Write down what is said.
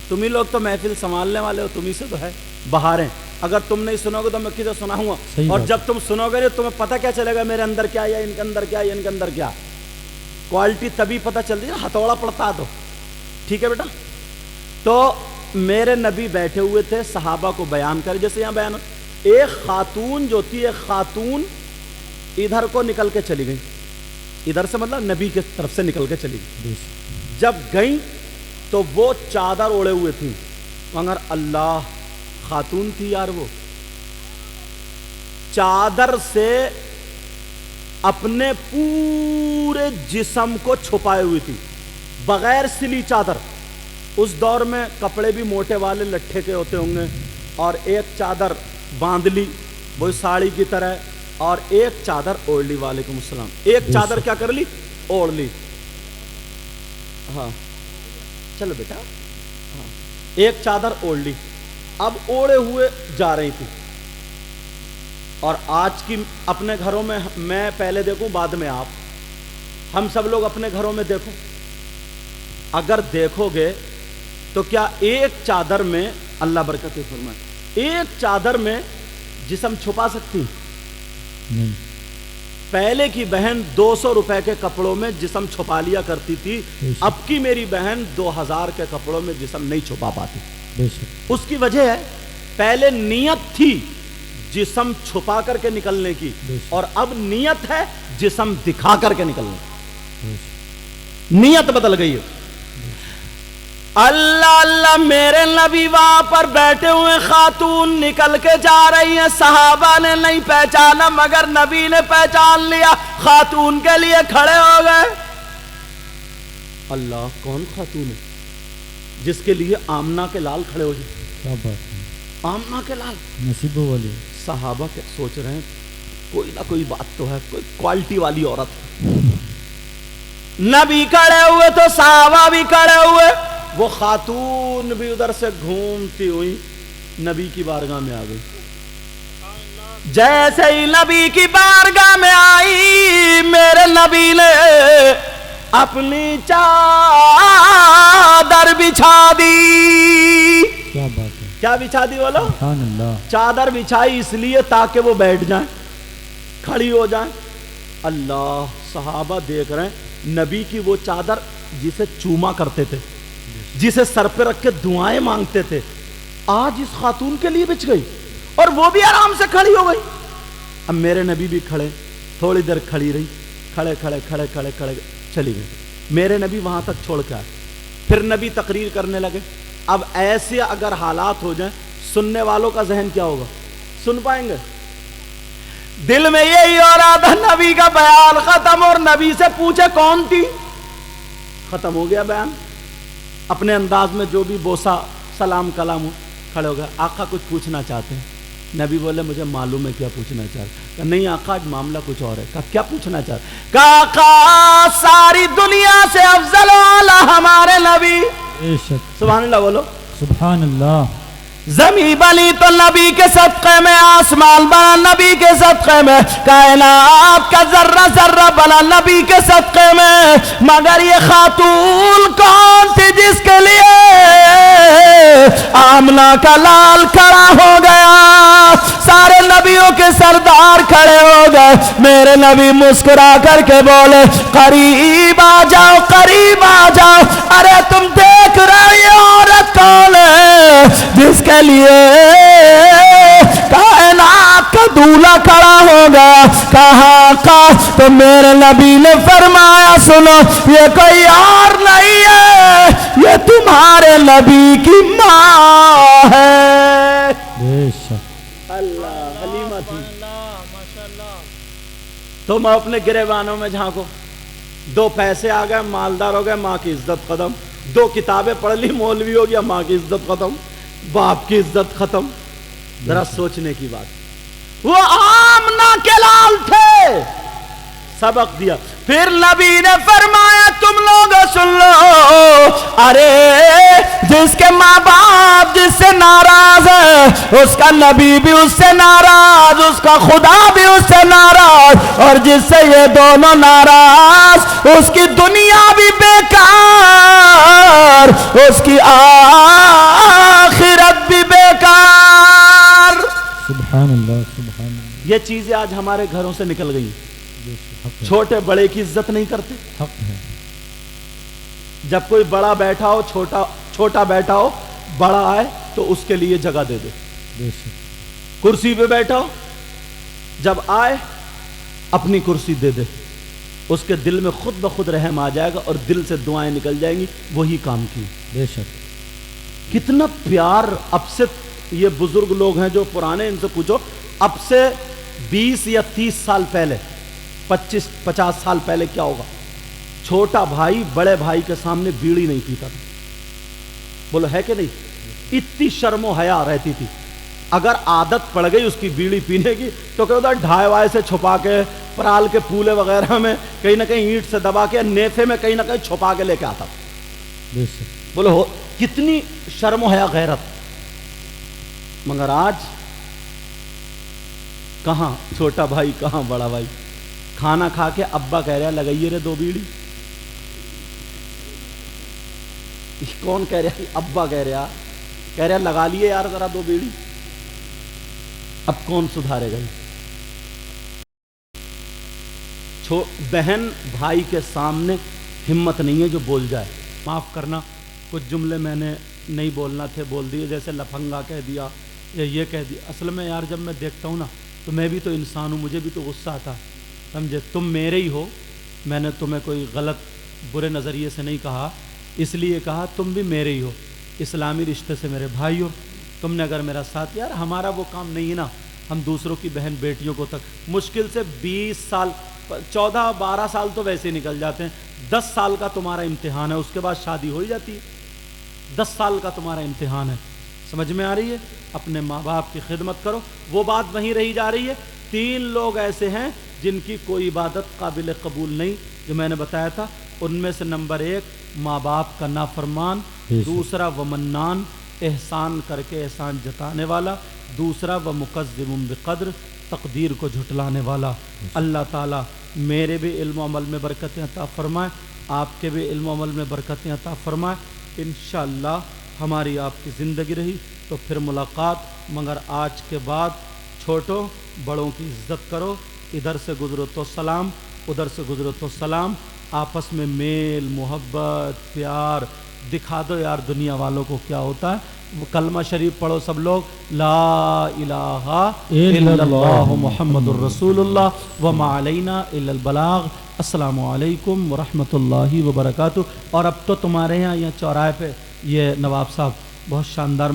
تم ہی لوگ تو محفل سنبھالنے والے ہو, تم ہی سے تو ہے بہاریں. اگر تم نہیں سنو گے تو میں کسے سناؤں گا؟ اور جب تم سنو گے تمہیں پتہ کیا چلے گا میرے اندر کیا یا ان کے اندر کیا یا ان کے اندر کیا؟ کوالٹی تبھی پتہ چلتی ہے ہتھوڑا پڑتا تو. ٹھیک ہے بیٹا. تو میرے نبی بیٹھے ہوئے تھے, صحابہ کو بیان کر, جیسے یہاں بیان ہو, ایک خاتون جو تھی, ایک خاتون ادھر کو نکل کے چلی گئی, ادھر سے مطلب نبی کے طرف سے نکل کے چلی گئی. جب گئی تو وہ چادر اوڑے ہوئے تھی, مگر اللہ خاتون تھی یار, وہ چادر سے اپنے پورے جسم کو چھپائے ہوئی تھی, بغیر سلی چادر. اس دور میں کپڑے بھی موٹے والے لٹھے کے ہوتے ہوں گے, اور ایک چادر باندھ لی وہ ساڑی کی طرح, اور ایک چادر اوڑھ لی. وعلیکم السلام. ایک چادر کیا کر لی؟ اوڑھ لی. ہاں چلو بیٹا, ہاں ایک چادر اوڑھ لی. اب اوڑھے ہوئے جا رہی تھی. اور آج کی اپنے گھروں میں, میں پہلے دیکھوں بعد میں آپ, ہم سب لوگ اپنے گھروں میں دیکھو, اگر دیکھو گے تو کیا ایک چادر میں, اللہ برکت فرمائے, ایک چادر میں جسم چھپا سکتی؟ نہیں. پہلے کی بہن 200 روپے کے کپڑوں میں جسم چھپا لیا کرتی تھی, اب کی میری بہن 2000 کے کپڑوں میں جسم نہیں چھپا پاتی. اس کی وجہ ہے پہلے نیت تھی جسم چھپا کر کے نکلنے کی, اور اب نیت ہے جسم دکھا کر کے نکلنے کی. نیت بدل گئی ہے. اللہ اللہ, میرے نبی وہاں پر بیٹھے ہوئے, خاتون نکل کے جا رہی ہیں, صحابہ نے نہیں پہچانا مگر نبی نے پہچان لیا, خاتون کے لیے کھڑے ہو گئے. اللہ, کون خاتون ہے جس کے لیے آمنہ کے لال کھڑے ہو جائے؟ کیا بات ہے, آمنہ کے لال نصیبوں والی. صحابہ کے سوچ رہے ہیں کوئی نہ کوئی بات تو ہے, کوئی کوالٹی والی عورت. نبی کھڑے ہوئے تو صحابہ بھی کھڑے ہوئے. وہ خاتون بھی ادھر سے گھومتی ہوئی نبی کی بارگاہ میں آ گئی. جیسے ہی نبی کی بارگاہ میں آئی, میرے نبی نے اپنی چادر بچھا دی. کیا بات ہے, کیا بچھا دی بولو؟ سبحان اللہ. چادر بچھائی اس لیے تاکہ وہ بیٹھ جائیں, کھڑی ہو جائیں. اللہ, صحابہ دیکھ رہے ہیں نبی کی وہ چادر جسے چوما کرتے تھے, جسے سر پہ رکھ کے دعائیں مانگتے تھے, آج اس خاتون کے لیے بچ گئی, اور وہ بھی آرام سے کھڑی ہو گئی. اب میرے نبی بھی کھڑے, تھوڑی دیر کھڑی رہی, کھڑے کھڑے کھڑے کھڑے کھڑے چلی گئی. میرے نبی وہاں تک چھوڑ کے آئے. پھر نبی تقریر کرنے لگے. اب ایسے اگر حالات ہو جائیں, سننے والوں کا ذہن کیا ہوگا؟ سن پائیں گے؟ دل میں یہی ہو رہا تھا نبی کا بیان ختم, اور نبی سے پوچھے کون تھی, ختم ہو گیا بیان. اپنے انداز میں جو بھی بوسا سلام کلام ہو, کھڑے ہو گئے. آقا کچھ پوچھنا چاہتے ہیں؟ نبی بولے مجھے معلوم ہے کیا پوچھنا چاہتے. نہیں آقا آج معاملہ کچھ اور ہے. کہا کیا پوچھنا چاہتے؟ کہا آقا ساری دنیا سے افضل والا ہمارے نبی. سبحان اللہ بولو. سبحان اللہ. زمین بنی تو نبی کے صدقے میں, آسمان بنا نبی کے صدقے میں, کائنات کا ذرہ ذرہ بنا نبی کے صدقے میں, مگر یہ خاتون کون تھی جس کے لیے آمنہ کا لال کھڑا ہو گیا؟ سارے نبیوں کے سردار کھڑے ہو گئے. میرے نبی مسکرا کر کے بولے قریب آ جاؤ, قریب آ جاؤ. ارے تم دیکھ رہے ہو عورت کون ہے جس کے لیے کائنات کا دولہا کھڑا ہو گیا؟ کہاں کا؟ تو میرے نبی نے فرمایا سنو, یہ کوئی اور نہیں ہے, یہ تمہارے نبی کی ماں ہے. اللہ, حلیمہ تھی. تم اپنے گریبانوں میں جھانکو, 2 پیسے آ گئے, مالدار ہو گئے, ماں کی عزت ختم. 2 کتابیں پڑھ لی, مولوی ہو گیا, ماں کی عزت ختم, باپ کی عزت ختم. ذرا سوچنے کی بات. وہ آمنہ کے لال تھے, سبق دیا. پھر نبی نے فرمایا تم لوگ سن لو, ارے جس کے ماں باپ جس سے ناراض ہے اس کا نبی بھی اس سے ناراض, اس کا خدا بھی اس سے ناراض, اور جس سے یہ دونوں ناراض اس کی دنیا بھی بیکار, اس کی سبحان اللہ سبحان اللہ. یہ چیزیں آج ہمارے گھروں سے نکل گئی. حق ہے. چھوٹے بڑے کی عزت نہیں کرتے. حق ہے. جب کوئی بڑا بیٹھا ہو چھوٹا بیٹھا ہو بڑا آئے تو اس کے لیے جگہ دے دے. بے شک. کرسی پہ بیٹھا ہو جب آئے اپنی کرسی دے دے. اس کے دل میں خود بخود رحم آ جائے گا اور دل سے دعائیں نکل جائیں گی. وہی کام کی. بے شک. کتنا پیار. اب سے یہ بزرگ لوگ ہیں جو پرانے, ان سے پوچھو اب سے 20 یا 30 سال پہلے 25-50 سال پہلے کیا ہوگا. چھوٹا بھائی بڑے بھائی کے سامنے بیڑی نہیں پیتا تھا. بولو ہے کہ نہیں. اتنی شرم و حیا رہتی تھی. اگر عادت پڑ گئی اس کی بیڑی پینے کی تو کہ ادھر ڈھائے وائے سے چھپا کے پرال کے پھولے وغیرہ میں کہیں نہ کہیں اینٹ سے دبا کے نیفے میں کہیں نہ کہیں چھپا کے لے کے آتا. بے شک. بولو کتنی شرم و حیا غیرت. مگر آج کہاں چھوٹا بھائی کہاں بڑا بھائی. کھانا کھا کے ابا کہہ رہا لگائیے رے 2 بیڑی. کون کہہ رہا؟ ابا کہہ رہا لگا لیے یار ذرا 2 بیڑی. اب کون سدھارے گا؟ بہن بھائی کے سامنے ہمت نہیں ہے جو بول جائے. معاف کرنا کچھ جملے میں نے نہیں بولنا تھے بول دیے, جیسے لفنگا کہہ دیا یا یہ کہہ دیا. اصل میں یار جب میں دیکھتا ہوں نا تو میں بھی تو انسان ہوں, مجھے بھی تو غصہ آتا. سمجھے, تم میرے ہی ہو, میں نے تمہیں کوئی غلط برے نظریے سے نہیں کہا, اس لیے کہا تم بھی میرے ہی ہو, اسلامی رشتے سے میرے بھائی ہو. تم نے اگر میرا ساتھ, یار ہمارا وہ کام نہیں ہے نا, ہم دوسروں کی بہن بیٹیوں کو تک مشکل سے 20 سال 14-12 سال تو ویسے نکل جاتے ہیں. 10 سال کا تمہارا امتحان ہے, اس کے بعد شادی ہو ہی جاتی ہے. 10 سال کا تمہارا امتحان ہے. سمجھ میں آ رہی ہے؟ اپنے ماں باپ کی خدمت کرو. وہ بات وہیں رہی جا رہی ہے. 3 لوگ ایسے ہیں جن کی کوئی عبادت قابل قبول نہیں, جو میں نے بتایا تھا. ان میں سے نمبر 1 ماں باپ کا نافرمان, دوسرا ومنان احسان کر کے احسان جتانے والا, دوسرا ومکذب بقدر تقدیر کو جھٹلانے والا. اللہ تعالیٰ میرے بھی علم و عمل میں برکتیں عطا فرمائے, آپ کے بھی علم و عمل میں برکتیں عطا فرمائے. انشاءاللہ ہماری آپ کی زندگی رہی تو پھر ملاقات. مگر آج کے بعد چھوٹوں بڑوں کی عزت کرو. ادھر سے گزرو تو سلام, ادھر سے گزرو تو سلام. آپس میں میل محبت پیار دکھا دو یار, دنیا والوں کو کیا ہوتا ہے. وہ کلمہ شریف پڑھو سب لوگ, لا الہ الا اللہ محمد الرسول اللہ وما علینا الا البلاغ. السلام علیکم ورحمۃ اللہ وبرکاتہ. اور اب تو تمہارے یہاں چوراہے پہ یہ نواب صاحب بہت شاندار